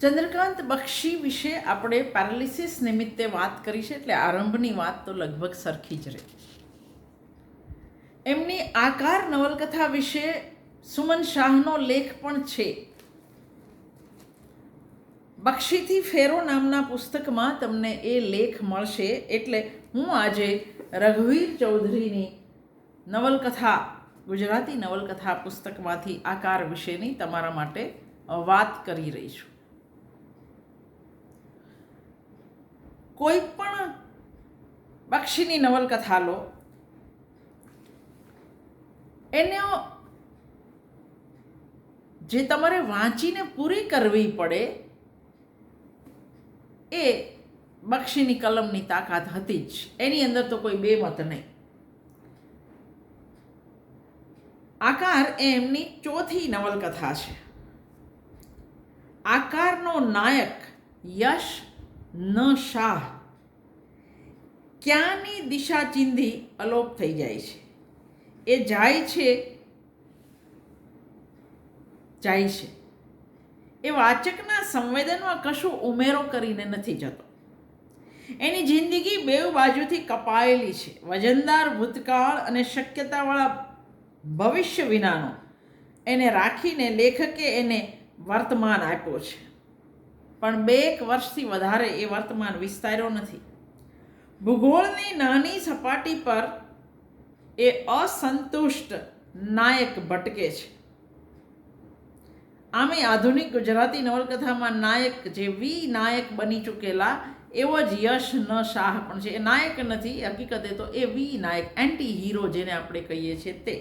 ચંદ્રકાંત બક્ષી વિશે આપણે પેરાલિસિસ નિમિત્તે વાત કરી છે, એટલે આરંભની વાત તો લગભગ સરખી જ રહે. એમની આકાર નવલકથા વિશે સુમન શાહનો લેખ પણ છે. બક્ષીથી ફેરો નામના પુસ્તકમાં તમને એ લેખ મળશે. એટલે હું આજે રઘુવીર ચૌધરીની નવલકથા, ગુજરાતી નવલકથા પુસ્તકમાંથી આકાર વિશેની તમારા માટે વાત કરી રહી છું. કોઈ પણ બક્ષીની નવલકથા લો, એનો જે તમારે વાંચીને પૂરી કરવી પડે એ બક્ષીની કલમની તાકાત હતી જ. એની અંદર તો કોઈ બેમત નહીં. આકાર એ એમની ચોથી નવલકથા છે. આકારનો નાયક યશ ન શાહ ક્યાંની દિશા ચીંધી અલોપ થઈ જાય છે. એ જાય છે. એ વાચકના સંવેદનમાં કશું ઉમેરો કરીને નથી જતો. એની જિંદગી બેઉ બાજુથી કપાયેલી છે. વજનદાર ભૂતકાળ અને શક્યતાવાળા ભવિષ્ય વિનાનો એને રાખીને લેખકે એને વર્તમાન આપ્યો છે. પણ 2 વર્ષથી વધારે એ વર્તમાન વિસ્તાર્યો નથી. ભૂગોળની નાની સપાટી પર એ અસંતુષ્ટ નાયક ભટકે છે. આમે આધુનિક ગુજરાતી નવલકથામાં નાયક જે નાયક બની ચૂકેલા એવો જ યશ ન શાહ પણ છે. એ નાયક નથી, હકીકતે તો એ નાયક, એન્ટી હીરો જેને આપણે કહીએ છીએ તે.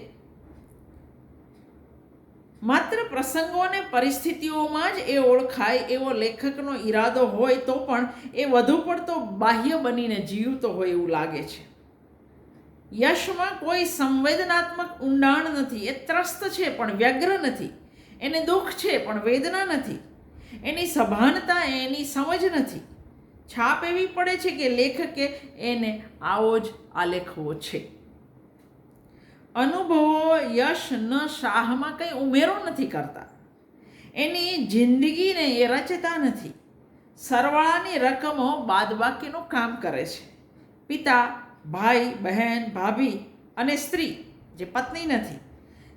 માત્ર પ્રસંગો અને પરિસ્થિતિઓમાં જ એ ઓળખાય એવો લેખકનો ઈરાદો હોય તો પણ એ વધુ પડતો બાહ્ય બનીને જીવતો હોય એવું લાગે છે. યશમાં કોઈ સંવેદનાત્મક ઊંડાણ નથી. એ ત્રસ્ત છે પણ વ્યગ્ર નથી. એને દુઃખ છે પણ વેદના નથી. એની સભાનતા, એની સમજ નથી. છાપ એવી પડે છે કે લેખકે એને આવો જ આલેખવો છે. અનુભવો યશ ન શાહમાં કંઈ ઉમેરો નથી કરતા. એની જિંદગીને એ રચતા નથી. સરવાળાની રકમો બાદબાકીનું કામ કરે છે. પિતા, ભાઈ, બહેન, ભાભી અને સ્ત્રી જે પત્ની નથી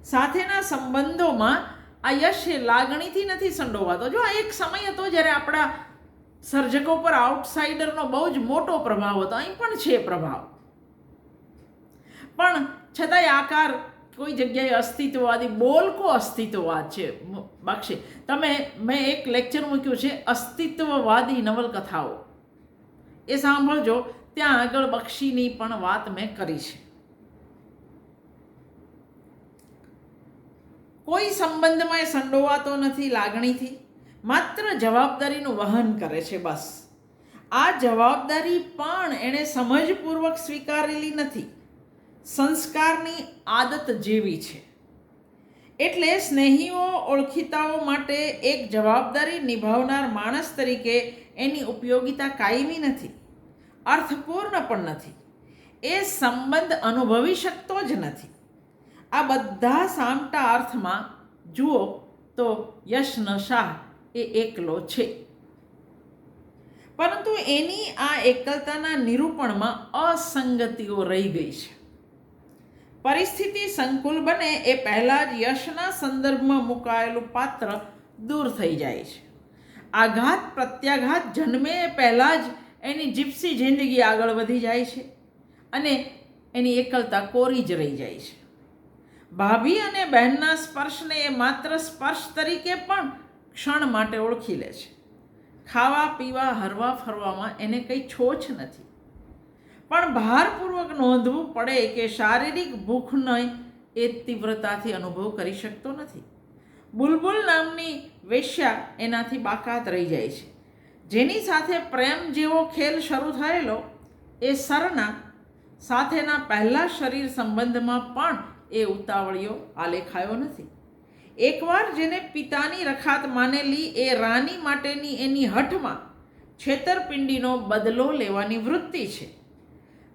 સાથેના સંબંધોમાં આ યશ લાગણીથી નથી સંડોવાતો. જો આ એક સમય હતો જ્યારે આપણા સર્જકો પર આઉટસાઇડરનો બહુ જ મોટો પ્રભાવ હતો. અહીં પણ છે પ્રભાવ, પણ છતાંય આકાર કોઈ જગ્યાએ અસ્તિત્વવાદી, બોલકો અસ્તિત્વવાદ છે. બક્ષી, મેં એક લેક્ચર મૂક્યું છે અસ્તિત્વવાદી નવલકથાઓ, એ સાંભળજો. ત્યાં આગળ બક્ષીની પણ વાત મેં કરી છે. કોઈ સંબંધમાં એ સંડોવાતો નથી લાગણીથી, માત્ર જવાબદારીનું વહન કરે છે બસ. આ જવાબદારી પણ એણે સમજપૂર્વક સ્વીકારેલી નથી. સંસ્કારની આદત જેવી છે. એટલે સ્નેહીઓ, ઓળખીતાઓ માટે એક જવાબદારી નિભાવનાર માણસ તરીકે એની ઉપયોગિતા કાયમી નથી, અર્થપૂર્ણ પણ નથી. એ સંબંધ અનુભવી શકતો જ નથી. આ બધા સામટા અર્થમાં જુઓ તો યશ ન શાહ એ એકલો છે. પરંતુ એની આ એકલતાના નિરૂપણમાં અસંગતિઓ રહી ગઈ છે. પરિસ્થિતિ સંકુલ બને એ પહેલાં જ યશના સંદર્ભમાં મુકાયેલું પાત્ર દૂર થઈ જાય છે. આઘાત પ્રત્યાઘાત જન્મે એ પહેલાં જ એની જીપ્સી જિંદગી આગળ વધી જાય છે અને એની એકલતા કોરી જ રહી જાય છે. ભાભી અને બહેનના સ્પર્શને એ માત્ર સ્પર્શ તરીકે પણ ક્ષણ માટે ઓળખી લે છે. ખાવા પીવા, હરવા ફરવામાં એને કંઈ છોછ નથી. પણ ભારપૂર્વક નોંધવું પડે કે શારીરિક ભૂખનો એ તીવ્રતાથી અનુભવ કરી શકતો નથી. બુલબુલ નામની વેશ્યા એનાથી બાકાત રહી જાય છે. જેની સાથે પ્રેમ જેવો ખેલ શરૂ થયેલો એ સરના સાથેના પહેલા શરીર સંબંધમાં પણ એ ઉતાવળિયો આલેખાયો નથી. એકવાર જેને પિતાની રખાત માનેલી એ રાની માટેની એની હઠમાં છેતરપિંડીનો બદલો લેવાની વૃત્તિ છે.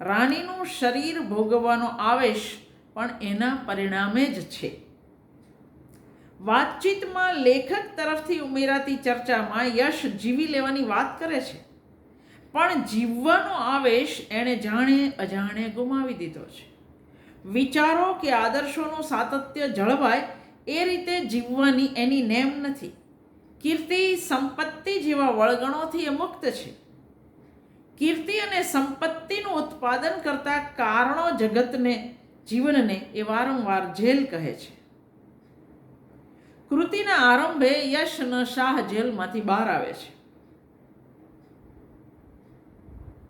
રાણીનું શરીર ભોગવવાનો આવેશ પણ એના પરિણામે જ છે. વાતચીતમાં લેખક તરફથી ઉમેરાતી ચર્ચામાં યશ જીવી લેવાની વાત કરે છે, પણ જીવવાનો આવેશ એણે જાણે અજાણે ગુમાવી દીધો છે. વિચારો કે આદર્શોનું સાતત્ય જળવાય એ રીતે જીવવાની એની નેમ નથી. કીર્તિ, સંપત્તિ જેવા વળગણોથી એ મુક્ત છે. કીર્તિ અને સંપત્તિનું ઉત્પાદન કરતા કારણો જગતને, જીવનને એ વારંવાર જેલ કહે છે. કૃતિના આરંભે યશ ન શાહ જેલમાંથી બહાર આવે છે,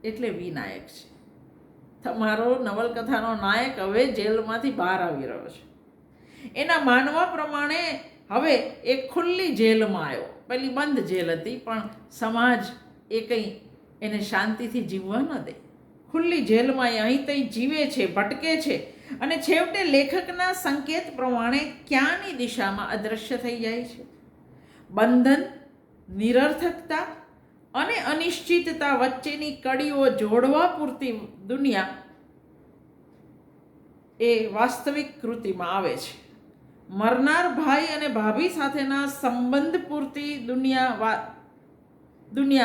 એટલે વિનાયક છે. તમારો નવલકથાનો નાયક હવે જેલમાંથી બહાર આવી રહ્યો છે. એના માનવા પ્રમાણે હવે એ ખુલ્લી જેલમાં આવ્યો. પેલી બંધ જેલ હતી, પણ સમાજ એ કંઈ એને શાંતિથી જીવવા ન દે. ખુલ્લી જેલમાં એ અહીં તહીં જીવે છે, ભટકે છે, અને છેવટે લેખકના સંકેત પ્રમાણે ક્યાંની દિશામાં અદૃશ્ય થઈ જાય છે. બંધન, નિરર્થકતા અને અનિશ્ચિતતા વચ્ચેની કડીઓ જોડવા પૂરતી દુનિયા એ વાસ્તવિક કૃતિમાં આવે છે. મરનાર ભાઈ અને ભાભી સાથેના સંબંધ પૂરતી દુનિયા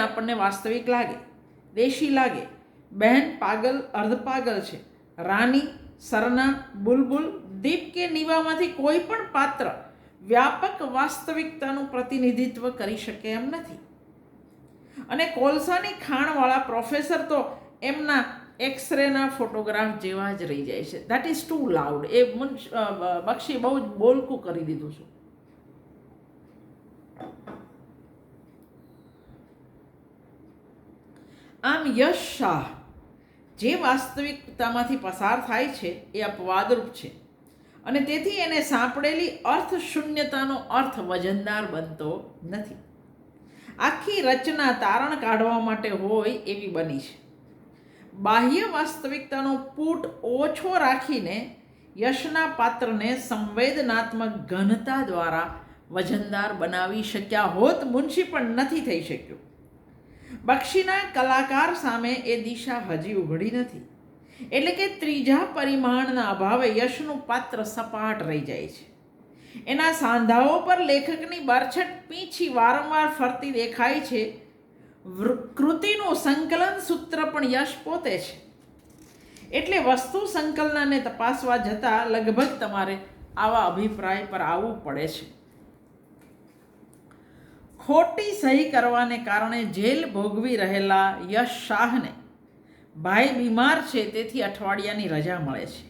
આપણને વાસ્તવિક લાગે, દેશી લાગે. બહેન પાગલ, અર્ધપાગલ છે. રાની, સરના, બુલબુલ, દીપ કે નીવામાંથી કોઈ પણ પાત્ર વ્યાપક વાસ્તવિકતાનું પ્રતિનિધિત્વ કરી શકે એમ નથી. અને કોલસાની ખાણવાળા પ્રોફેસર તો એમના એક્સરેના ફોટોગ્રાફ જેવા જ રહી જાય છે. That is too loud. એ બક્ષી બહુ જ બોલકું કરી દીધું છે. આમ યશ શાહ જે વાસ્તવિકતામાંથી પસાર થાય છે એ અપવાદરૂપ છે, અને તેથી એને સાંપડેલી અર્થ શૂન્યતાનો અર્થ વજનદાર બનતો નથી. આખી રચના તારણ કાઢવા માટે હોય એવી બની છે. બાહ્ય વાસ્તવિકતાનો પૂટ ઓછો રાખીને યશના પાત્રને સંવેદનાત્મક ઘનતા દ્વારા વજનદાર બનાવી શક્યા હોત મુનશી પણ નથી થઈ શક્યું. બક્ષીના કલાકાર સામે એ દિશા હજી ઉઘડી નથી. એટલે કે ત્રીજા પરિમાણના અભાવે યશનું પાત્ર સપાટ રહી જાય છે. એના સાંધાઓ પર લેખકની બરછટ પીંછી વારંવાર ફરતી દેખાય છે. કૃતિનું સંકલન સૂત્ર પણ યશ પોતે છે. એટલે વસ્તુ સંકલનને તપાસવા જતાં લગભગ તમારે આવા અભિપ્રાય પર આવવું પડે છે. ખોટી સહી કરવાને કારણે જેલ ભોગવી રહેલા યશ શાહને ભાઈ બીમાર છે, તેથી અઠવાડિયાની રજા મળે છે.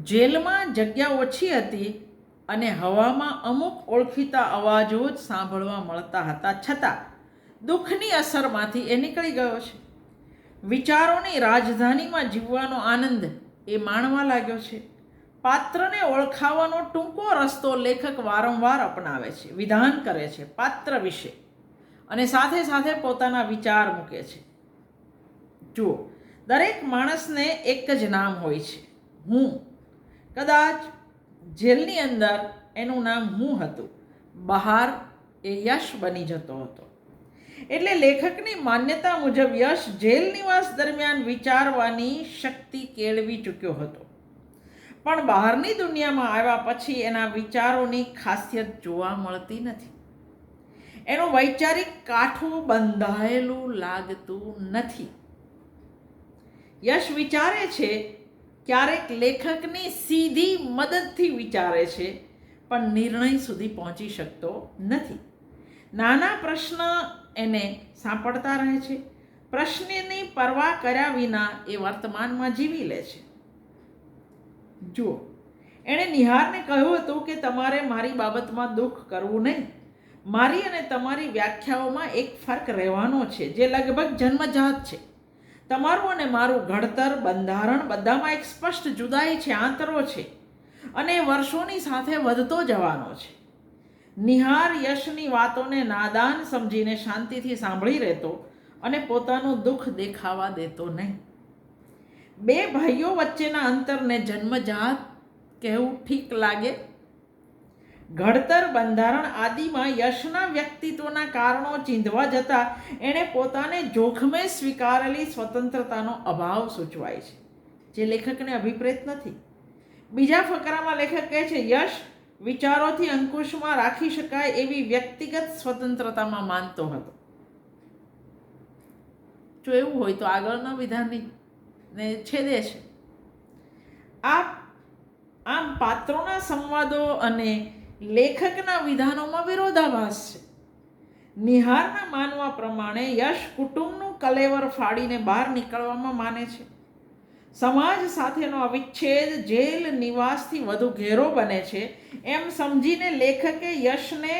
જેલમાં જગ્યા ઓછી હતી અને હવામાં અમુક ઓળખીતા અવાજો જ સાંભળવા મળતા હતા, છતાં દુઃખની અસરમાંથી એ નીકળી ગયો છે. વિચારોની રાજધાનીમાં જીવવાનો આનંદ એ માણવા લાગ્યો છે. પાત્રને ઓળખાવાનો ટૂંકો રસ્તો લેખક વારંવાર અપનાવે છે, વિધાન કરે છે પાત્ર વિશે, અને સાથે સાથે પોતાના વિચાર મૂકે છે. જુઓ, દરેક માણસને એક જ નામ હોય છે, હું. કદાચ જેલની અંદર એનું નામ હું હતું, બહાર એ યશ બની જતો હતો. એટલે લેખકની માન્યતા મુજબ યશ જેલ નિવાસ દરમિયાન વિચારવાની શક્તિ કેળવી ચૂક્યો હતો, પણ બહારની દુનિયામાં આવ્યા પછી એના વિચારોની ખાસિયત જોવા મળતી નથી. એનું વૈચારિક કાઠું બંધાયેલું લાગતું નથી. યશ વિચારે છે, ક્યારેક લેખકની સીધી મદદથી વિચારે છે, પણ નિર્ણય સુધી પહોંચી શકતો નથી. નાના પ્રશ્ન એને સાંપડતા રહે છે. પ્રશ્નની પરવા કર્યા વિના એ વર્તમાનમાં જીવી લે છે. જુઓ, એણે નિહારને કહ્યું હતું કે તમારે મારી બાબતમાં દુઃખ કરવું નહીં. મારી અને તમારી વ્યાખ્યાઓમાં એક ફર્ક રહેવાનો છે, જે લગભગ જન્મજાત છે. તમારું અને મારું ઘડતર, બંધારણ બધામાં એક સ્પષ્ટ જુદાઈ છે, આંતરો છે, અને વર્ષોની સાથે વધતો જવાનો છે. નિહાર યશની વાતોને નાદાન સમજીને શાંતિથી સાંભળી રહેતો અને પોતાનું દુઃખ દેખાવા દેતો નહીં. બે ભાઈઓ વચ્ચેના અંતરને જન્મજાત કહેવું ઠીક લાગે? ઘડતર, બંધારણ આદિમાં યશના વ્યક્તિત્વના કારણો ચીંધવા જતાં એણે પોતાને જોખમે સ્વીકારેલી સ્વતંત્રતાનો અભાવ સૂચવાય છે, જે લેખકને અભિપ્રેત નથી. બીજા ફકરામાં લેખક કહે છે, યશ વિચારોથી અંકુશમાં રાખી શકાય એવી વ્યક્તિગત સ્વતંત્રતામાં માનતો હતો. જો એવું હોય તો આગળના વિધાનને છેદે છે. આમ પાત્રોના સંવાદો અને લેખકના વિધાનોમાં વિરોધાભાસ છે. નિહારના માનવા પ્રમાણે યશ કુટુંબનું કલેવર ફાડીને બહાર નીકળવામાં માને છે. સમાજ સાથેનો અવિચ્છેદ જેલ નિવાસથી વધુ ઘેરો બને છે એમ સમજીને લેખકે યશને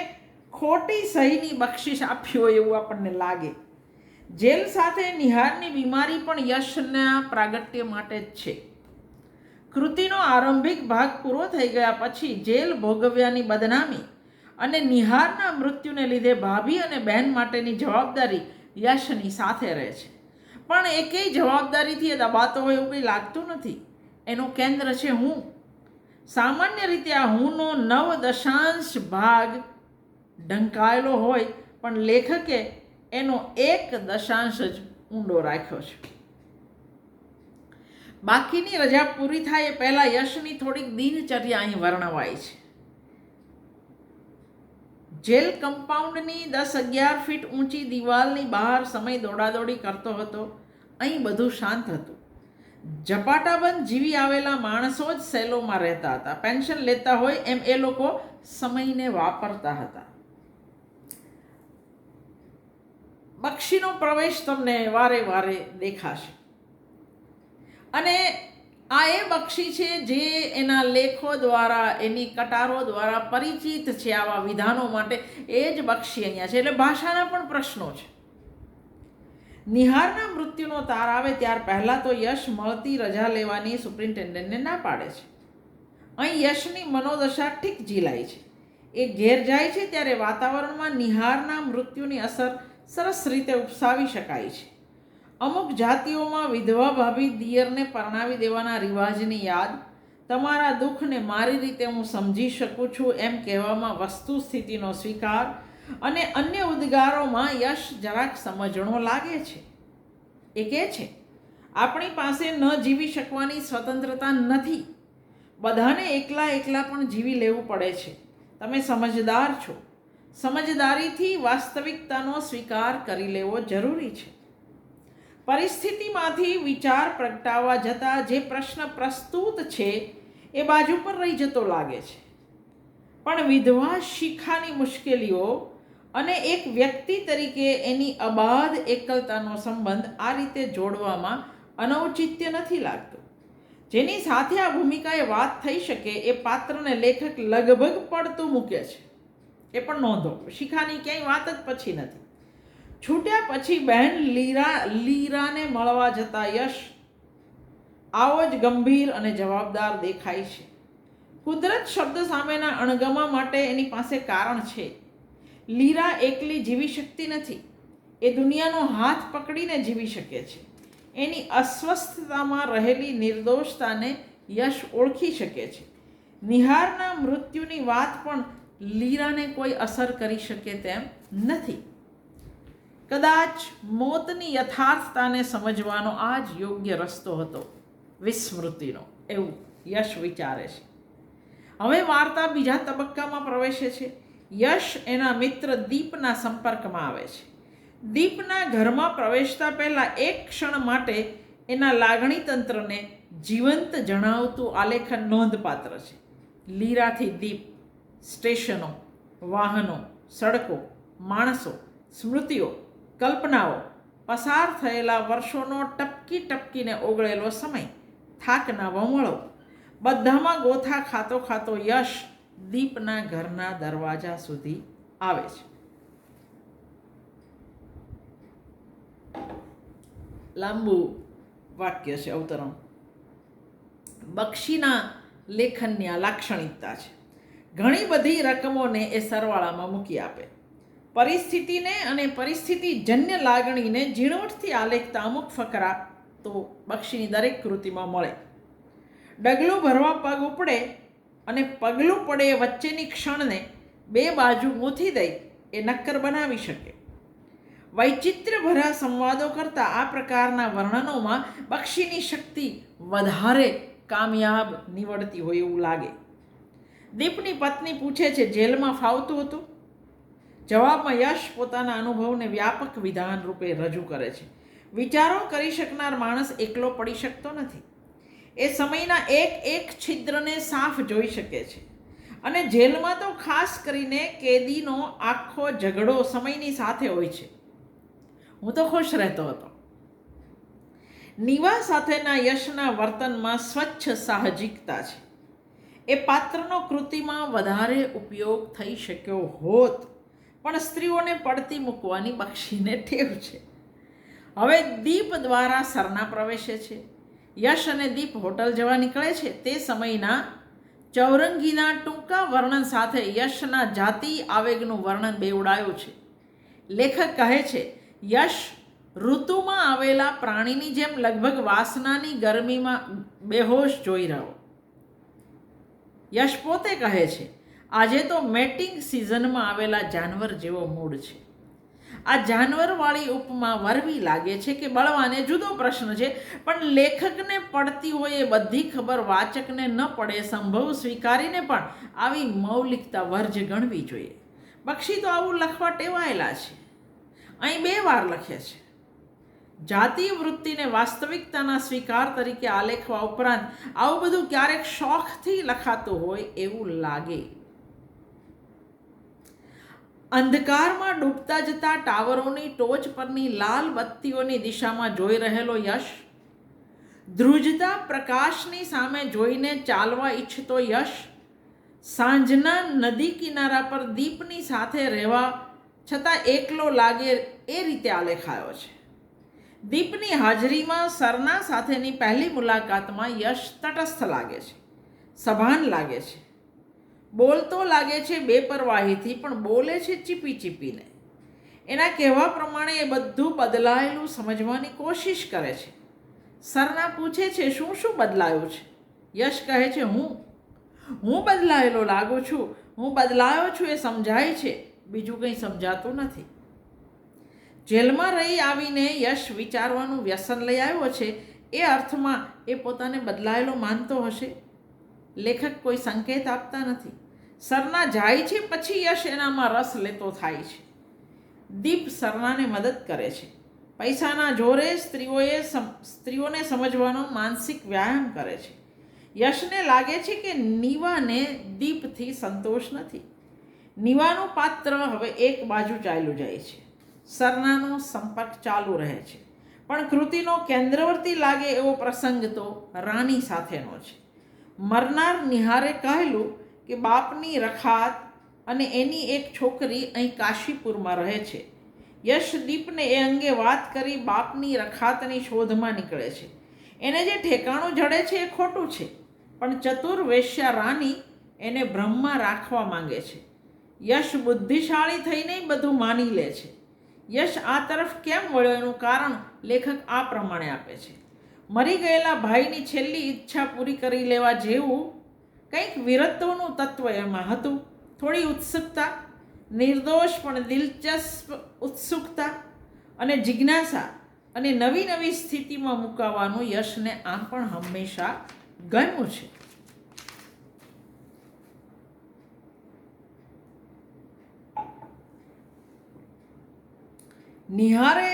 ખોટી સહીની બક્ષિસ આપી હોય એવું આપણને લાગે. જેલ સાથે નિહારની બીમારી પણ યશના પ્રાગટ્ય માટે જ છે. કૃતિનો આરંભિક ભાગ પૂરો થઈ ગયા પછી જેલ ભોગવ્યાની બદનામી અને નિહારના મૃત્યુને લીધે ભાભી અને બહેન માટેની જવાબદારી યશની સાથે રહે છે. પણ એકેય જવાબદારીથી એ દબાતો હોય એવું કંઈ લાગતું નથી. એનું કેન્દ્ર છે હું. સામાન્ય રીતે આ હુંનો 9 ભાગ ઢંકાયેલો હોય પણ લેખકે એનો 1 જ ઊંડો રાખ્યો છે. બાકીની રજા પૂરી થાય એ પહેલાં યશની થોડીક દિનચર્યા અહીં વર્ણવાય છે. જેલ કમ્પાઉન્ડની 10-11 ફીટ ઊંચી દિવાલની બહાર સમય દોડાદોડી કરતો હતો. અહીં બધું શાંત હતું. ઝપાટાબંધ જીવી આવેલા માણસો જ સેલોમાં રહેતા હતા. પેન્શન લેતા હોય એમ એ લોકો સમયને વાપરતા હતા. બક્ષીનો પ્રવેશ તમને વારે વારે દેખાશે અને આ એ બક્ષી છે જે એના લેખો દ્વારા, એની કટારો દ્વારા પરિચિત છે આવા વિધાનો માટે. એ જ બક્ષી અહીંયા છે. એટલે ભાષાના પણ પ્રશ્નો છે. નિહારના મૃત્યુનો તાર આવે ત્યાર પહેલાં તો યશ મળતી રજા લેવાની સુપ્રિન્ટેન્ડન્ટને ના પાડે છે. અહીં યશની મનોદશા ઠીક ઝીલાય છે. એ ઘેર જાય છે ત્યારે વાતાવરણમાં નિહારના મૃત્યુની અસર સરસ રીતે ઉપસાવી શકાય છે. અમુક જાતિઓમાં વિધવા ભાભી દિયરને પરણાવી દેવાના રિવાજની યાદ, તમારા દુઃખને મારી રીતે હું સમજી શકું છું એમ કહેવામાં વસ્તુ સ્થિતિનો સ્વીકાર અને અન્ય ઉદ્ગારોમાં યશ જરાક સમજણો લાગે છે. એ કહે છે, આપણી પાસે ન જીવી શકવાની સ્વતંત્રતા નથી. બધાને એકલા એકલા પણ જીવી લેવું પડે છે. તમે સમજદાર છો. સમજદારીથી વાસ્તવિકતાનો સ્વીકાર કરી લેવો જરૂરી છે. પરિસ્થિતિમાંથી વિચાર પ્રગટાવવા જતાં જે પ્રશ્ન પ્રસ્તુત છે એ બાજુ પર રહી જતો લાગે છે. પણ વિધવા શિખાની મુશ્કેલીઓ અને એક વ્યક્તિ તરીકે એની અબાધ એકલતાનો સંબંધ આ રીતે જોડવામાં અનૌચિત્ય નથી લાગતું. જેની સાથે આ ભૂમિકાએ વાત થઈ શકે એ પાત્રને લેખક લગભગ પડતું મૂકે છે. એ પણ નોંધો, શિખાની ક્યાંય વાત જ પછી નથી. છૂટ્યા પછી બહેન લીરાને મળવા જતા યશ આવો જ ગંભીર અને જવાબદાર દેખાય છે. કુદરત શબ્દ સામેના અણગમા માટે એની પાસે કારણ છે. લીરા એકલી જીવી શકતી નથી. એ દુનિયાનો હાથ પકડીને જીવી શકે છે. એની અસ્વસ્થતામાં રહેલી નિર્દોષતાને યશ ઓળખી શકે છે. નિહારના મૃત્યુની વાત પણ લીરાને કોઈ અસર કરી શકે તેમ નથી. કદાચ મોતની યથાર્થતાને સમજવાનો આ જ યોગ્ય રસ્તો હતો, વિસ્મૃતિનો, એવું યશ વિચારે છે. હવે વાર્તા બીજા તબક્કામાં પ્રવેશે છે. યશ એના મિત્ર દીપના સંપર્કમાં આવે છે. દીપના ઘરમાં પ્રવેશતા પહેલાં એક ક્ષણ માટે એના લાગણી તંત્રને જીવંત જણાવતું આલેખન નોંધપાત્ર છે. લીરાથી દીપ, સ્ટેશનો, વાહનો, સડકો, માણસો, સ્મૃતિઓ, કલ્પનાઓ, પસાર થયેલા વર્ષોનો ટપકી ટપકીને ઓગળેલો સમય, થાકના વમળો, બધામાં ગોથા ખાતો ખાતો યશ દીપના ઘરના દરવાજા સુધી આવે છે. લાંબુ વાક્ય છે, અવતરણ. બક્ષીના લેખનની આ લાક્ષણિકતા છે. ઘણી બધી રકમોને એ સરવાળામાં મૂકી આપે. પરિસ્થિતિને અને પરિસ્થિતિજન્ય લાગણીને ઝીણવટથી આલેખતા અમુક ફકરા તો બક્ષીની દરેક કૃતિમાં મળે. ડગલું ભરવા પગ ઉપડે અને પગલું પડે એ વચ્ચેની ક્ષણને બે બાજુ ગૂંથી દઈ એ નક્કર બનાવી શકે. વૈચિત્ર્યભર્યા સંવાદો કરતાં આ પ્રકારના વર્ણનોમાં બક્ષીની શક્તિ વધારે કામયાબ નીવડતી હોય એવું લાગે. દીપની પત્ની પૂછે છે, જેલમાં ફાવતું હતું? જવાબમાં યશ પોતાના અનુભવને વ્યાપક વિધાન રૂપે રજૂ કરે છે. વિચારો કરી શકનાર માણસ એકલો પડી શકતો નથી. એ સમયના એક એક છિદ્રને સાફ જોઈ શકે છે. અને જેલમાં તો ખાસ કરીને કેદીનો આખો ઝઘડો સમયની સાથે હોય છે. હું તો ખુશ રહેતો હતો. નીવા સાથેના યશના વર્તનમાં સ્વચ્છ સાહજિકતા છે. એ પાત્રનો કૃતિમાં વધારે ઉપયોગ થઈ શક્યો હોત, પણ સ્ત્રીઓને પડતી મૂકવાની બક્ષીને ટેવ છે. હવે દીપ દ્વારા સરના પ્રવેશે છે. યશ અને દીપ હોટલ જવા નીકળે છે. તે સમયના ચૌરંગીના ટૂંકા વર્ણન સાથે યશના જાતિ આવેગનું વર્ણન બેવડાયું છે. લેખક કહે છે, યશ ઋતુમાં આવેલા પ્રાણીની જેમ લગભગ વાસનાની ગરમીમાં બેહોશ જોઈ રહ્યો. યશ પોતે કહે છે, આજે તો મેટિંગ સિઝનમાં આવેલા જાનવર જેવો મૂડ છે. આ જાનવરવાળી ઉપમા વરવી લાગે છે કે બળવાને જુદો પ્રશ્ન છે, પણ લેખકને પડતી હોય એ બધી ખબર વાચકને ન પડે સંભવ સ્વીકારીને પણ આવી મૌલિકતા વર્જ ગણવી જોઈએ. બક્ષી તો આવું લખવા ટેવાયેલા છે. અહીં 2 વાર લખે છે. જાતીય વૃત્તિને વાસ્તવિકતાના સ્વીકાર તરીકે આલેખવા ઉપરાંત આવું બધું ક્યારેક શોખથી લખાતું હોય એવું લાગે. અંધકારમાં ડૂબતા જતા ટાવરોની ટોચ પરની લાલ બત્તીઓની દિશામાં જોઈ રહેલો યશ, ધ્રુજતા પ્રકાશની સામે જોઈને ચાલવા ઈચ્છતો યશ, સાંજના નદી કિનારા પર દીપની સાથે રહેવા છતાં એકલો લાગે એ રીતે આલેખાયો છે. દીપની હાજરીમાં સરના સાથેની પહેલી મુલાકાતમાં યશ તટસ્થ લાગે છે, સભાન લાગે છે. બોલતો લાગે છે બેપરવાહીથી, પણ બોલે છે ચીપી ચીપીને. એના કહેવા પ્રમાણે એ બધું બદલાયેલું સમજવાની કોશિશ કરે છે. સરના પૂછે છે, શું શું બદલાયું છે? યશ કહે છે, હું બદલાયેલો લાગુ છું. હું બદલાયો છું એ સમજાય છે, બીજું કંઈ સમજાતું નથી. જેલમાં રહી આવીને યશ વિચારવાનું વ્યસન લઈ આવ્યો છે. એ અર્થમાં એ પોતાને બદલાયેલો માનતો હશે. લેખક કોઈ સંકેત આપતા નથી. સરના જાય છે પછી યશ એનામાં રસ લેતો થાય છે. દીપ સરનાને મદદ કરે છે. પૈસાના જોરે સ્ત્રીઓને સમજવાનો માનસિક વ્યાયામ કરે છે. યશને લાગે છે કે નીવાને દીપથી સંતોષ નથી. નીવાનું પાત્ર હવે એક બાજુ ચાલ્યું જાય છે. સરનાનો સંપર્ક ચાલુ રહે છે, પણ કૃતિનો કેન્દ્રવર્તી લાગે એવો પ્રસંગ તો રાની સાથેનો છે. મરનાર નિહારે કહેલું કે બાપની રખાત અને એની એક છોકરી અહીં કાશીપુરમાં રહે છે. યશ દીપને એ અંગે વાત કરી બાપની રખાતની શોધમાં નીકળે છે. એને જે ઠેકાણું જડે છે એ ખોટું છે, પણ ચતુર વેશ્યા રાની એને ભ્રમમાં રાખવા માંગે છે. યશ બુદ્ધિશાળી થઈને બધું માની લે છે. યશ આ તરફ કેમ વળ્યો એનું કારણ લેખક આ પ્રમાણે આપે છે. મરી ગયેલા ભાઈની છેલ્લી ઈચ્છા પૂરી કરી લેવા જેવું કંઈક વીરત્વનું તત્વ એમાં હતું. થોડી ઉત્સુકતા, નિર્દોષ પણ દિલચસ્પ ઉત્સુકતા અને જિજ્ઞાસા અને નવી નવી સ્થિતિમાં મુકાવાનું યશને આમ પણ હંમેશા ગમ્યું છે. નિહારે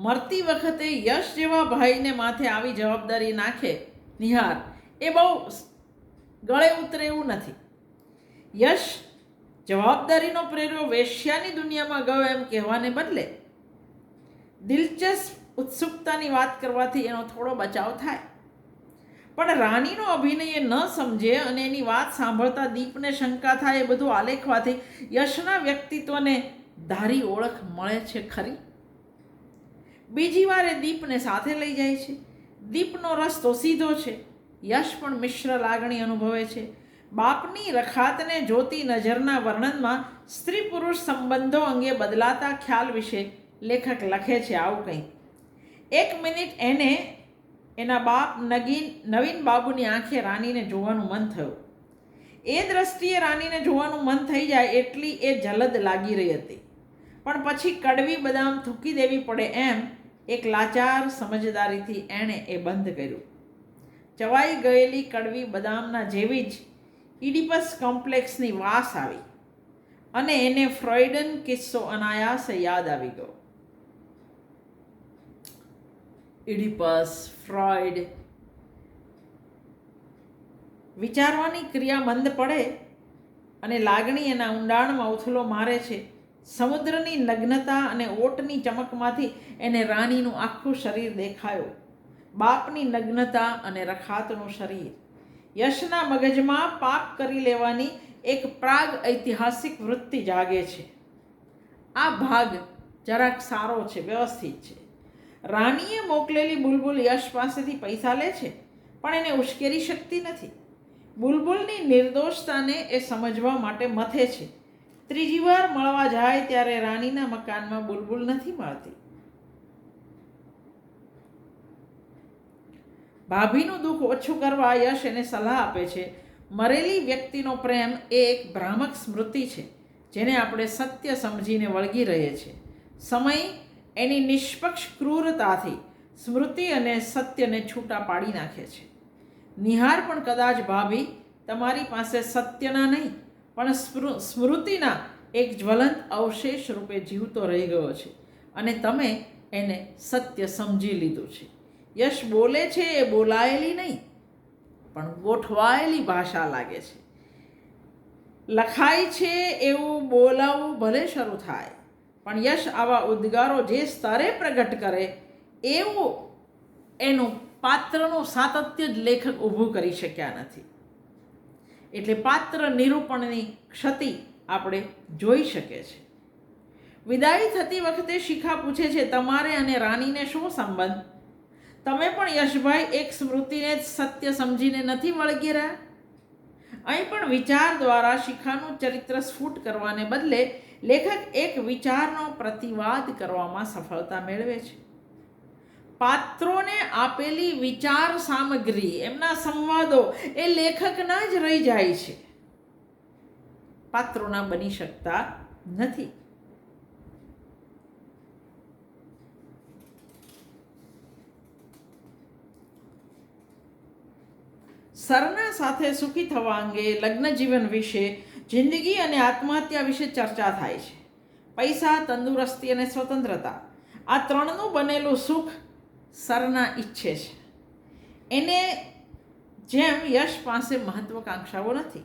મરતી વખતે યશ જેવા ભાઈને માથે આવી જવાબદારી નાખે નિહાર, એ બહુ ગળે ઉતરે એવું નથી. યશ જવાબદારીનો પ્રેર્યો વેશ્યાની દુનિયામાં ગયો એમ કહેવાને બદલે દિલચસ્પ ઉત્સુકતાની વાત કરવાથી એનો થોડો બચાવ થાય. પણ રાનીનો અભિનય એ ન સમજે અને એની વાત સાંભળતા દીપને શંકા થાય એ બધું આલેખવાથી યશના વ્યક્તિત્વને ધારી ઓળખ મળે છે ખરી. બીજી વાર એ દીપને સાથે લઈ જાય છે. દીપનો રસ્તો સીધો છે. યશ પણ મિશ્ર લાગણી અનુભવે છે. બાપની રખાતને જોતી નજરના વર્ણનમાં સ્ત્રી પુરુષ સંબંધો અંગે બદલાતા ખ્યાલ વિશે લેખક લખે છે આવું કંઈક. 1 મિનિટ એને એના બાપ નવીન બાબુની આંખે રાનીને જોવાનું મન થયું. એ દ્રષ્ટિએ રાનીને જોવાનું મન થઈ જાય એટલી એ જલદ લાગી રહી હતી. પણ પછી કડવી બદામ થૂકી દેવી પડે એમ એક લાચાર સમજદારીથી એણે એ બંધ કર્યું. ચવાઈ ગયેલી કડવી બદામના જેવી જ ઇડિપસ કોમ્પ્લેક્સની વાસ આવી અને એને ફ્રોઇડન કિસ્સો અનાયાસે યાદ આવી ગયો. ઇડિપસ, ફ્રોઇડ, વિચારવાની ક્રિયા મંદ પડે અને લાગણી એના ઊંડાણમાં ઉથલો મારે છે. સમુદ્રની નગ્નતા અને ઓટની ચમકમાંથી એને રાણીનું આખું શરીર દેખાયું. બાપની નગ્નતા અને રખાતનું શરીર. યશના મગજમાં પાપ કરી લેવાની એક પ્રાગ ઐતિહાસિક વૃત્તિ જાગે છે. આ ભાગ જરાક સારો છે, વ્યવસ્થિત છે. રાણીએ મોકલેલી બુલબુલ યશ પાસેથી પૈસા લે છે, પણ એને ઉશ્કેરી શકતી નથી. બુલબુલની નિર્દોષતાને એ સમજવા માટે મથે છે. ત્રીજી વાર મળવા જાય ત્યારે રાણીના મકાનમાં બુલબુલ નથી મળતી. ભાભીનું દુઃખ ઓછું કરવા યશ એને સલાહ આપે છે. મરેલી વ્યક્તિનો પ્રેમ એ એક ભ્રામક સ્મૃતિ છે જેને આપણે સત્ય સમજીને વળગી રહીએ છીએ. સમય એની નિષ્પક્ષ ક્રૂરતાથી સ્મૃતિ અને સત્યને છૂટા પાડી નાખે છે. નિહાર પણ કદાચ ભાભી તમારી પાસે સત્યના નહીં પણ સ્મૃતિના એક જ્વલંત અવશેષ રૂપે જીવતો રહી ગયો છે અને તમે એને સત્ય સમજી લીધું છે. યશ બોલે છે એ બોલાયેલી નહીં પણ ગોઠવાયેલી ભાષા લાગે છે. લખાય છે એવું બોલાવવું ભલે શરૂ થાય, પણ યશ આવા ઉદ્ગારો જે સ્તરે પ્રગટ કરે એવું એનું પાત્રનું સાતત્ય જ લેખક ઊભું કરી શક્યા નથી. એટલે પાત્ર નિરૂપણની ક્ષતિ આપણે જોઈ શકીએ છીએ. વિદાય થતી વખતે શિખા પૂછે છે, તમારે અને રાણીને શું સંબંધ? તમે પણ યશભાઈ એક સ્મૃતિને જ સત્ય સમજીને નથી વળગી રહ્યા? અહીં પણ વિચાર દ્વારા શિખાનું ચરિત્ર સ્ફુટ કરવાને બદલે લેખક એક વિચારનો પ્રતિવાદ કરવામાં સફળતા મેળવે છે. પાત્રોને આપેલી વિચાર સામગ્રી, એમના સંવાદો એ લેખકના જ રહી જાય છે, પાત્રોના બની શકતા નથી. સરના સાથે સુખી થવા અંગે, લગ્ન જીવન વિશે, જિંદગી અને આત્મહત્યા વિશે ચર્ચા થાય છે. પૈસા, તંદુરસ્તી અને સ્વતંત્રતા, આ ત્રણનું બનેલું સુખ સરના ઈચ્છે છે. એને જેમ યશ પાસે મહત્વાકાંક્ષાઓ નથી.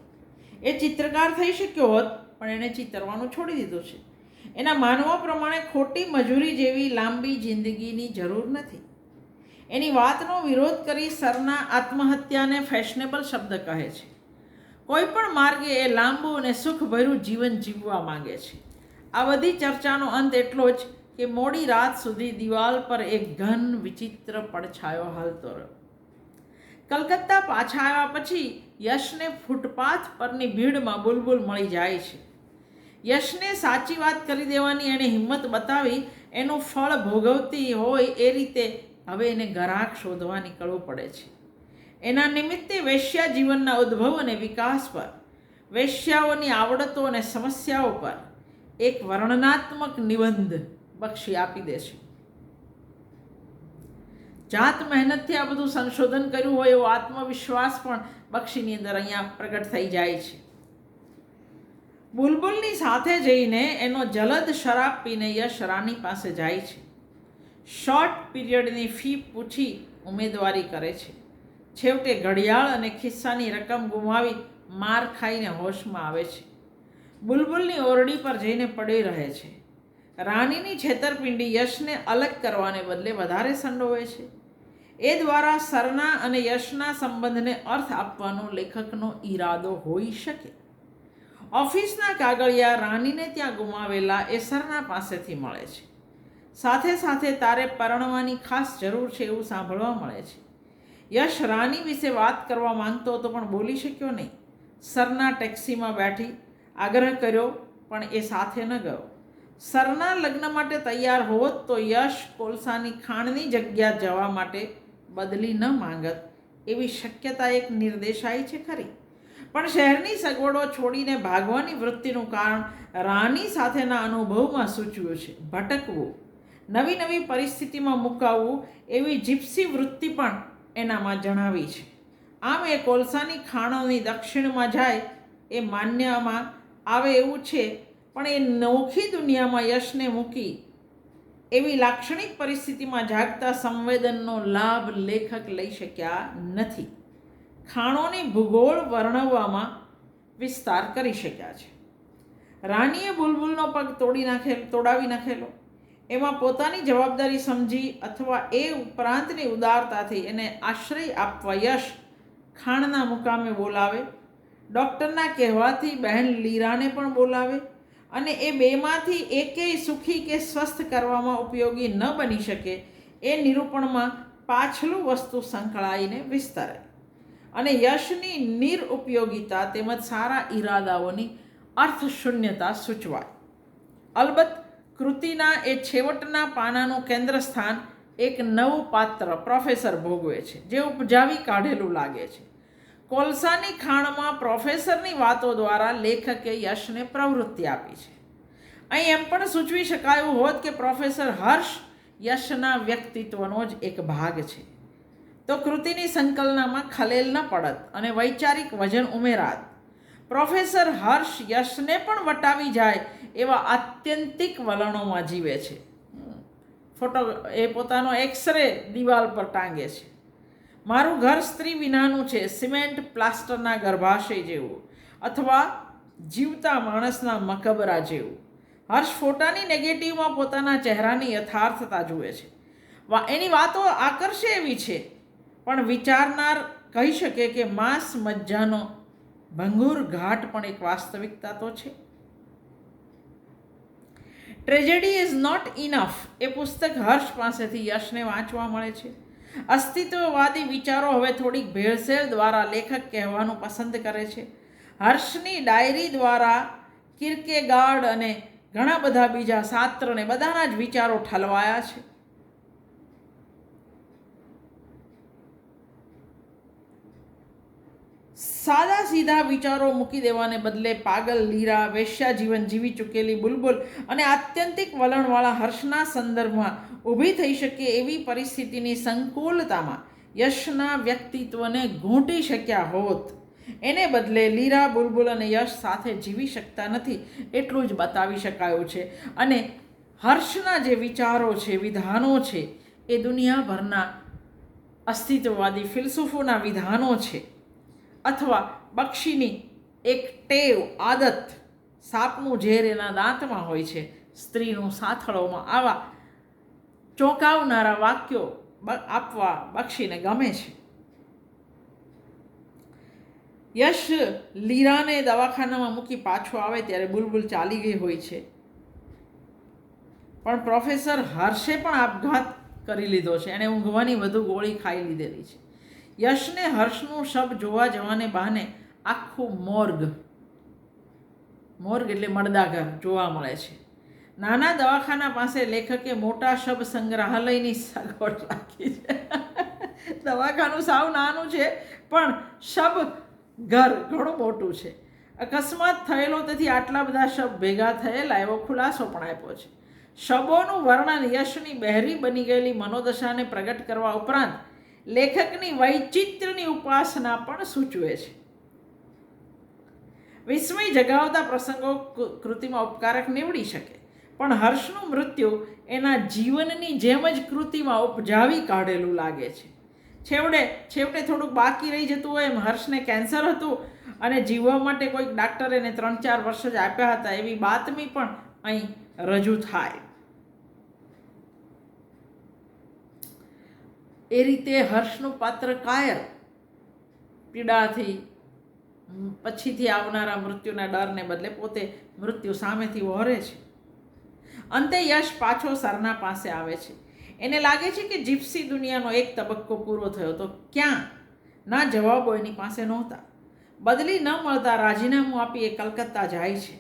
એ ચિત્રકાર થઈ શક્યો હોત પણ એણે ચિતરવાનું છોડી દીધું છે. એના માનવા પ્રમાણે ખોટી મજૂરી જેવી લાંબી જિંદગીની જરૂર નથી. એની વાતનો વિરોધ કરી સરના આત્મહત્યાને ફેશનેબલ શબ્દ કહે છે. કોઈ પણ માર્ગે એ લાંબુ અને સુખભર્યું જીવન જીવવા માંગે છે. આ બધી ચર્ચાનો અંત એટલો જ કે મોડી રાત સુધી દિવાલ પર એક ઘન વિચિત્ર પડછાયો હાલતો રહ્યો. કલકત્તા પાછા આવ્યા પછી યશને ફૂટપાથ પરની ભીડમાં બુલબુલ મળી જાય છે. યશને સાચી વાત કરી દેવાની એણે હિંમત બતાવી એનું ફળ ભોગવતી હોય એ રીતે હવે એને ગ્રાહક શોધવા નીકળવું પડે છે. એના નિમિત્તે વેશ્યા જીવનના ઉદ્ભવ અને વિકાસ પર, વેશ્યાઓની આવડતો અને સમસ્યાઓ પર એક વર્ણનાત્મક નિબંધ બક્ષી આપી દે છે. જાત મહેનતથી આ બધું સંશોધન કર્યું હોય એવો આત્મવિશ્વાસ પણ બક્ષીની અંદર અહીંયા પ્રગટ થઈ જાય છે. બુલબુલની સાથે જઈને એનો જલદ શરાબ પીને યશ રાની પાસે જાય છે. શોર્ટ પીરિયડની ફી પૂછી ઉમેદવારી કરે છે. છેવટે ઘડિયાળ અને ખિસ્સાની રકમ ગુમાવી માર ખાઈને હોશમાં આવે છે. બુલબુલની ઓરડી પર જઈને પડી રહે છે. રાણીની છેતરપિંડી યશને અલગ કરવાને બદલે વધારે સંડોવે છે. એ દ્વારા સરના અને યશના સંબંધને અર્થ આપવાનો લેખકનો ઈરાદો હોઈ શકે. ઓફિસના કાગળિયા રાણીને ત્યાં ગુમાવેલા એ સરના પાસેથી મળે છે. સાથે સાથે તારે પરણવાની ખાસ જરૂર છે એવું સાંભળવા મળે છે. યશ રાની વિશે વાત કરવા માંગતો હતો પણ બોલી શક્યો નહીં. સરના ટેક્સીમાં બેઠી, આગ્રહ કર્યો પણ એ સાથે ન ગયો. સરના લગ્ન માટે તૈયાર હોત તો યશ કોલસાની ખાણની જગ્યા જવા માટે બદલી ન માંગત એવી શક્યતા એક નિર્દેશાઈ છે ખરી. પણ શહેરની સગવડો છોડીને ભાગવાની વૃત્તિનું કારણ રાની સાથેના અનુભવમાં સૂચવ્યું છે. ભટકવું, નવી નવી પરિસ્થિતિમાં મુકાવવું એવી જીપ્સી વૃત્તિ પણ એનામાં જણાવી છે. આમ એ કોલસાની ખાણોની દક્ષિણમાં જાય એ માન્યમાં આવે એવું છે, પણ એ નોખી દુનિયામાં યશને મૂકી એવી લાક્ષણિક પરિસ્થિતિમાં જાગતા સંવેદનનો લાભ લેખક લઈ શક્યા નથી. ખાણોની ભૂગોળ વર્ણવવામાં વિસ્તાર કરી શક્યા છે. રાણીએ બુલબુલનો પગ તોડાવી નાખેલો. એમાં પોતાની જવાબદારી સમજી અથવા એ ઉપરાંતની ઉદારતાથી એને આશ્રય આપવા યશ ખાણના મુકામે બોલાવે. ડૉક્ટરના કહેવાથી બહેન લીરાને પણ બોલાવે અને એ બેમાંથી એકેય સુખી કે સ્વસ્થ કરવામાં ઉપયોગી ન બની શકે એ નિરૂપણમાં પાછલું વસ્તુ સંકળાઈને વિસ્તરે અને યશની નિરુપયોગિતા તેમજ સારા ઈરાદાઓની અર્થશૂન્યતા સૂચવાય. અલબત્ત કૃતિના એ છેવટના પાનાનું કેન્દ્ર સ્થાન એક નવું પાત્ર પ્રોફેસર ભોગવે છે, જે ઉપજાવી કાઢેલું લાગે છે. કોલસાની ખાણમાં પ્રોફેસરની વાતો દ્વારા લેખકે યશને પ્રવૃત્તિ આપી છે. અહીં એમ પણ સૂચવી શકાયું હોત કે પ્રોફેસર હર્ષ યશના વ્યક્તિત્વનો જ એક ભાગ છે, તો કૃતિની સંકલનમાં ખલેલ ન પડત અને વૈચારિક વજન ઉમેરાત. પ્રોફેસર હર્ષ યશને પણ વટાવી જાય એવા આત્યંતિક વલણોમાં જીવે છે. એ પોતાનો એક્સરે દિવાલ પર ટાંગે છે. મારું ઘર સ્ત્રી વિનાનું છે, સિમેન્ટ પ્લાસ્ટરના ગર્ભાશય જેવું અથવા જીવતા માણસના મકબરા જેવું. હર્ષ ફોટાની નેગેટિવમાં પોતાના ચહેરાની યથાર્થતા જુએ છે. એની વાતો આકર્ષે એવી છે, પણ વિચારનાર કહી શકે કે માંસ મજ્જાનો ભંગુર ઘાટ પણ એક વાસ્તવિકતા તો છે. ટ્રેજેડી ઇઝ નોટ ઇનફ એ પુસ્તક હર્ષ પાસેથી યશને વાંચવા મળે છે. અસ્તિત્વવાદી વિચારો હવે થોડીક ભેળસેળ દ્વારા લેખક કહેવાનું પસંદ કરે છે. હર્ષની ડાયરી દ્વારા કિર્કેગાર્ડ અને ઘણા બધા બીજા શાસ્ત્રને બધાના જ વિચારો ઠલવાયા છે. સાદા સીધા વિચારો મૂકી દેવાને બદલે પાગલ લીરા, વેશ્યા જીવન જીવી ચૂકેલી બુલબુલ અને આત્યંતિક વલણવાળા હર્ષના સંદર્ભમાં ઊભી થઈ શકે એવી પરિસ્થિતિની સંકુલતામાં યશના વ્યક્તિત્વને ઘૂંટી શક્યા હોત. એને બદલે લીરા, બુલબુલ અને યશ સાથે જીવી શકતા નથી એટલું જ બતાવી શકાયું છે. અને હર્ષના જે વિચારો છે, વિધાનો છે, એ દુનિયાભરના અસ્તિત્વવાદી ફિલસૂફોના વિધાનો છે, અથવા બક્ષીની એક ટેવ, આદત, સાપનું ઝેર એના દાંતમાં હોય છે, સ્ત્રીનું સાથળોમાં, આવા ચોંકાવનારા વાક્યો આપવા બક્ષીને ગમે છે. યશ લીરાને દવાખાનામાં મૂકી પાછો આવે ત્યારે બુલબુલ ચાલી ગઈ હોય છે, પણ પ્રોફેસર હર્ષે પણ આપઘાત કરી લીધો છે. એણે ઊંઘવાની વધુ ગોળી ખાઈ લીધેલી છે. યશને હર્ષનું શબ જોવા જવાને બહાને આખું મોર્ગ એટલે મડદાઘર જોવા મળે છે. નાના દવાખાના પાસે લેખકે મોટા શબ સંગ્રહાલયની સગવડ રાખી છે. દવાખાનું સાવ નાનું છે, પણ શબ ઘર ઘણું મોટું છે. અકસ્માત થયેલો તેથી આટલા બધા શબ ભેગા થયેલા એવો ખુલાસો પણ આપ્યો છે. શબોનું વર્ણન યશની બહેરી બની ગયેલી મનોદશાને પ્રગટ કરવા ઉપરાંત લેખકની વૈચિત્ર્યની ઉપાસના પણ સૂચવે છે. વિસ્મય જગાવતા પ્રસંગો કૃતિમાં ઉપકારક નીવડી શકે, પણ હર્ષનું મૃત્યુ એના જીવનની જેમ જ કૃતિમાં ઉપજાવી કાઢેલું લાગે છે. છેવટે થોડુંક બાકી રહી જતું હોય એમ. હર્ષને કેન્સર હતું અને જીવવા માટે કોઈક ડાક્ટરે એને 3-4 વર્ષ જ આપ્યા હતા એવી બાતમી પણ અહીં રજૂ થાય. એ રીતે હર્ષનું પાત્ર કાયર, પીડાથી, પછીથી આવનારા મૃત્યુના ડરને બદલે પોતે મૃત્યુ સામેથી વહોરે છે. અંતે યશ પાછો સરના પાસે આવે છે. એને લાગે છે કે જીપ્સી દુનિયાનો એક તબક્કો પૂરો થયો તો ક્યાં ના જવાબો એની પાસે નહોતા. બદલી ન મળતા રાજીનામું આપી એ કલકત્તા જાય છે.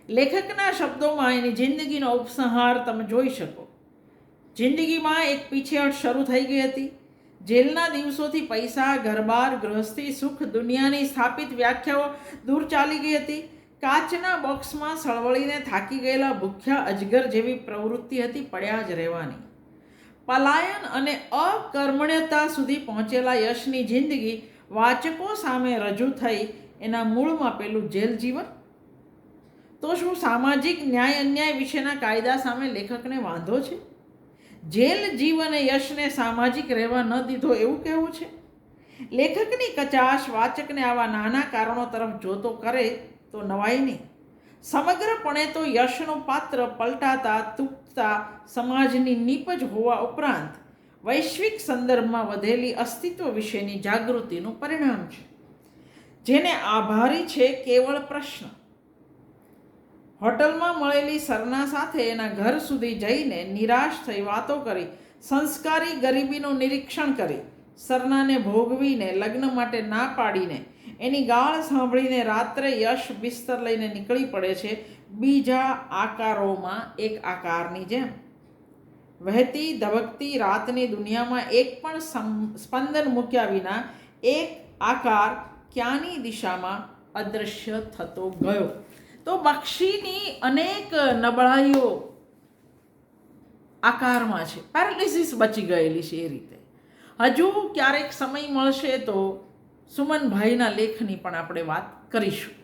લેખકના શબ્દોમાં એની જિંદગીનો ઉપસંહાર તમે જોઈ શકો. જિંદગીમાં એક પીછેહટ શરૂ થઈ ગઈ હતી. જેલના દિવસોથી પૈસા, ઘરબાર, ગૃહસ્થી, સુખ, દુનિયાની સ્થાપિત વ્યાખ્યાઓ દૂર ચાલી ગઈ હતી. કાચના બોક્સમાં સળવળીને થાકી ગયેલા ભૂખ્યા અજગર જેવી પ્રવૃત્તિ હતી પડ્યા જ રહેવાની. પલાયન અને અકર્મણ્યતા સુધી પહોંચેલા યશની જિંદગી વાચકો સામે રજૂ થઈ એના મૂળમાં પેલું જેલ જીવન. તો શું સામાજિક ન્યાય અન્યાય વિશેના કાયદા સામે લેખકને વાંધો છે? જેલ જીવને યશને સામાજિક રહેવા ન દીધો એવું કહેવું છે? લેખકની કચાશ વાચકને આવા નાના કારણો તરફ જોતો કરે તો નવાઈ નહીં. સમગ્રપણે તો યશનું પાત્ર પલટાતા તૂટતા સમાજની નીપજ હોવા ઉપરાંત વૈશ્વિક સંદર્ભમાં વધેલી અસ્તિત્વ વિશેની જાગૃતિનું પરિણામ છે. જેને આભારી છે કેવળ પ્રશ્ન. હોટલમાં મળેલી સરના સાથે એના ઘર સુધી જઈને નિરાશ થઈ વાતો કરી, સંસ્કારી ગરીબીનું નિરીક્ષણ કરી, સરનાને ભોગવીને લગ્ન માટે ના પાડીને એની ગાળ સાંભળીને રાત્રે યશ બિસ્તર લઈને નીકળી પડે છે બીજા આકારોમાં એક આકારની જેમ. વહેતી ધબકતી રાતની દુનિયામાં એક પણ સ્પંદન મૂક્યા વિના એક આકાર ક્યાંની દિશામાં અદૃશ્ય થતો ગયો. તો બક્ષીની અનેક નબળાઈઓ આકારમાં છે, પેરાલિસિસ બચી ગયેલી છે. એ રીતે હજુ ક્યારેક સમય મળશે તો સુમનભાઈના લેખની પણ આપણે વાત કરીશું.